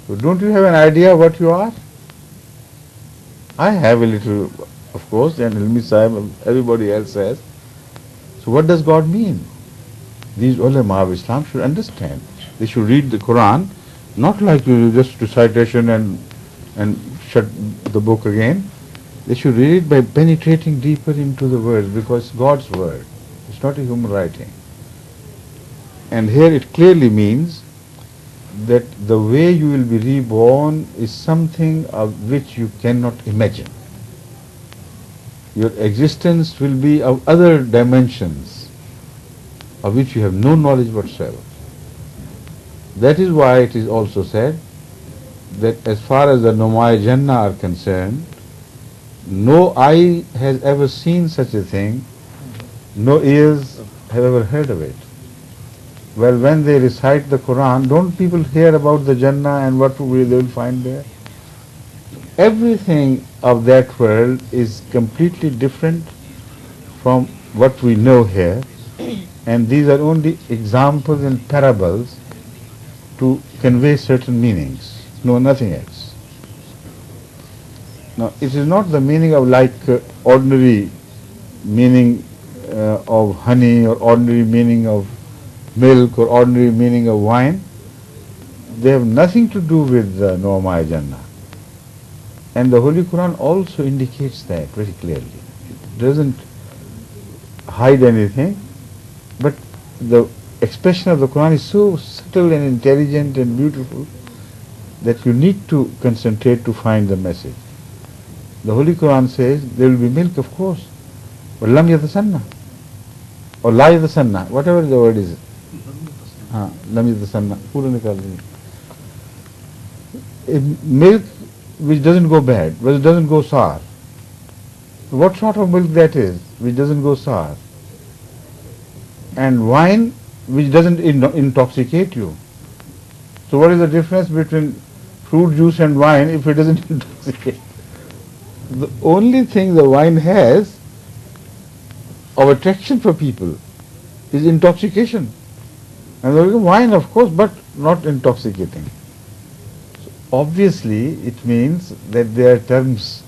So don't you have an idea what you are? I have a little, of course, and Ilmi Sahib, everybody else has. So what does God mean? These ulama of Islam should understand. They should read the Quran, not like you just recitation and shut the book again. They should read it by penetrating deeper into the words, because it's God's word. It's not a human writing. And here it clearly means that the way you will be reborn is something of which you cannot imagine. Your existence will be of other dimensions of which you have no knowledge whatsoever. That is why it is also said that as far as the Nomai Jannah are concerned, no eye has ever seen such a thing, no ears have ever heard of it. Well, when they recite the Quran, don't people hear about the Jannah and what they will find there? Everything of that world is completely different from what we know here, and these are only examples and parables to convey certain meanings, no, nothing else. Now, it is not the meaning of like ordinary meaning of honey, or ordinary meaning of milk, or ordinary meaning of wine. They have nothing to do with Noamai Jannah. And the Holy Quran also indicates that very clearly. It doesn't hide anything, but the expression of the Quran is so subtle and intelligent and beautiful that you need to concentrate to find the message. The Holy Quran says there will be milk, of course, but lam yatasanna or la yatasanna, whatever the word is. Lam yatasanna, pura nikal dijiye. Milk which doesn't go bad, which doesn't go sour. What sort of milk that is, which doesn't go sour? And wine which doesn't intoxicate you. So what is the difference between fruit juice and wine if it doesn't intoxicate? The only thing the wine has of attraction for people is intoxication. And the wine, of course, but not intoxicating. So obviously, it means that they are terms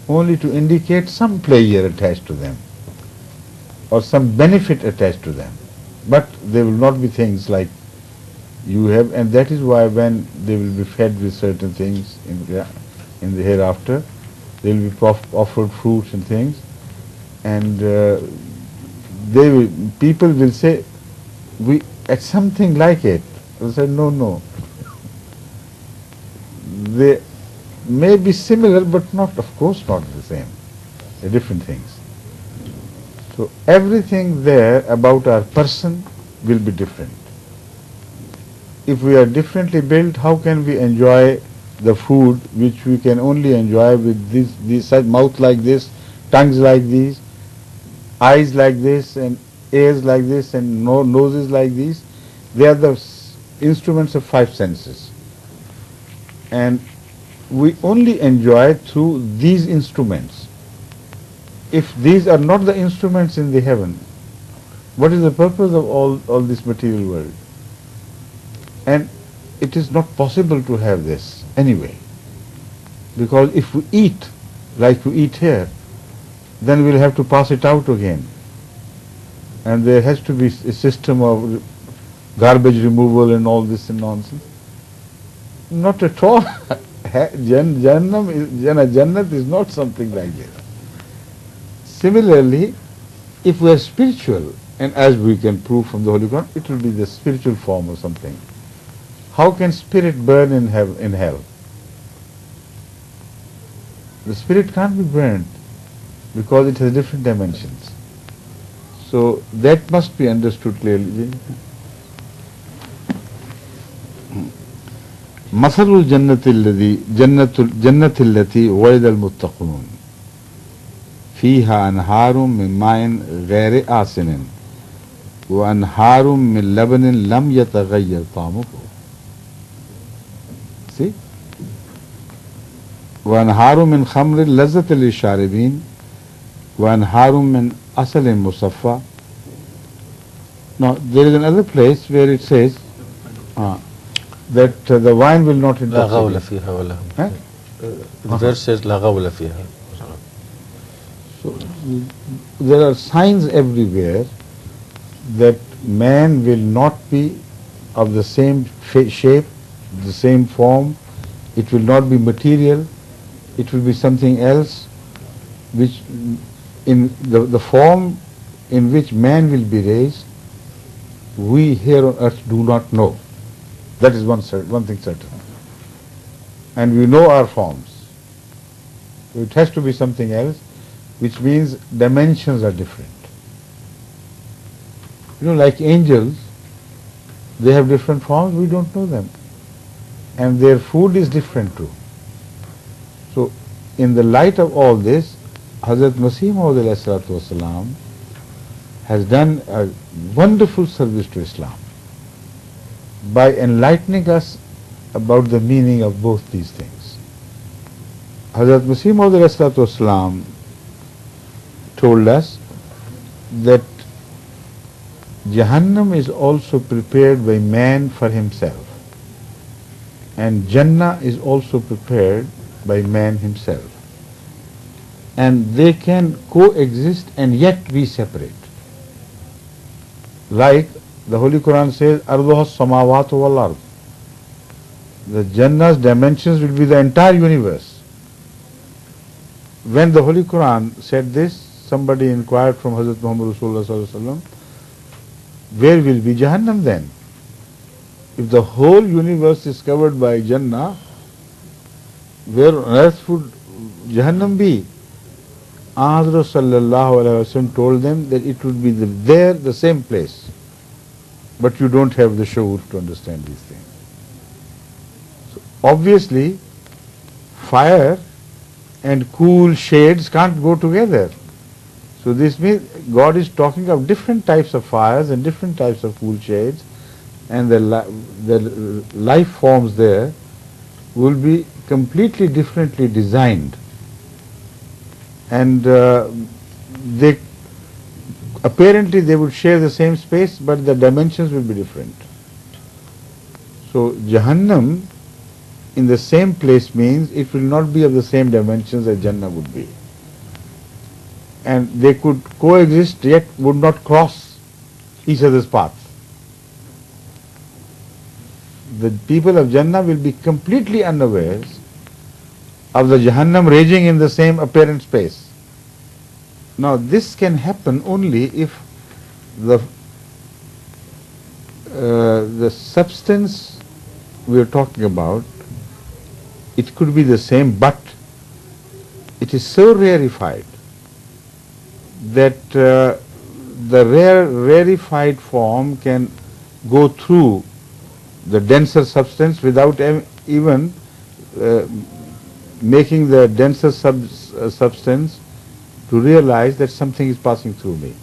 only to indicate some pleasure attached to them or some benefit attached to them. But they will not be things like you have, and that is why when they will be fed with certain things in the hereafter, they will be offered fruits and things, and people will say, we at something like it. They say, no. They may be similar, but not, of course, not the same. They're different things. So everything there about our person will be different. If we are differently built, how can we enjoy the food which we can only enjoy with this such mouth like this, tongues like these, eyes like this, and ears like this, and noses like these? They are the instruments of five senses. And we only enjoy through these instruments. If these are not the instruments in the heaven, what is the purpose of all this material world? And it is not possible to have this anyway. Because if we eat like we eat here, then we'll have to pass it out again. And there has to be a system of garbage removal and all this and nonsense. Not at all. Jannat is not something like this. Similarly, if we are spiritual, and as we can prove from the Holy Quran, it will be the spiritual form or something. How can spirit burn in hell? The spirit can't be burned because it has different dimensions. So that must be understood clearly. Masalul jannati allati wa'ida al-muttaqun fiha anharum min ma'in ghairi asinin wa anharum min labanin lam yataghayyar ta'muhu. See? وَأَنْهَارٌ مِّنْ خَمْرٍ لَذَّةٍ لِلشَّارِبِينَ وَأَنْهَارٌ مِّنْ أَصَلٍ مُصَفَّى. Now, there is another place where it says, that the wine will not لا غول intoxicate. فيها ولا Huh? The verse says لا غول فيها. So there are signs everywhere that man will not be of the same shape, the same form. It will not be material. It will be something else, which in the form in which man will be raised, we here on earth do not know. That is one thing certain. And we know our forms. It has to be something else, which means dimensions are different. You know, like angels, they have different forms, we don't know them. And their food is different too. So, in the light of all this, Hadhrat Masih Maud has done a wonderful service to Islam by enlightening us about the meaning of both these things. Hadhrat Masih Maud told us that Jahannam is also prepared by man for himself, and Jannah is also prepared by man himself, and they can coexist and yet be separate. Like the Holy Quran says, Arduha samawatu wal ard. The Jannah's dimensions will be the entire universe. When the Holy Quran said this, somebody inquired from Hazrat Muhammad Rasulullah sallallahu alaihi wasallam, where will be Jahannam then? If the whole universe is covered by Jannah, where on earth would Jahannam be? Hazrat sallallahu alaihi wasallam told them that it would be there, the same place. But you don't have the shuur to understand these things. So obviously, fire and cool shades can't go together. So this means God is talking of different types of fires and different types of cool shades, and the life forms there will be completely differently designed. And apparently they would share the same space, but the dimensions will be different. So Jahannam in the same place means it will not be of the same dimensions as Jannah would be. And they could coexist yet would not cross each other's path. The people of Jannah will be completely unawares of the Jahannam raging in the same apparent space. Now this can happen only if the substance we are talking about, it could be the same, but it is so rarefied that the rarefied form can go through the denser substance without even making the denser substance to realize that something is passing through me.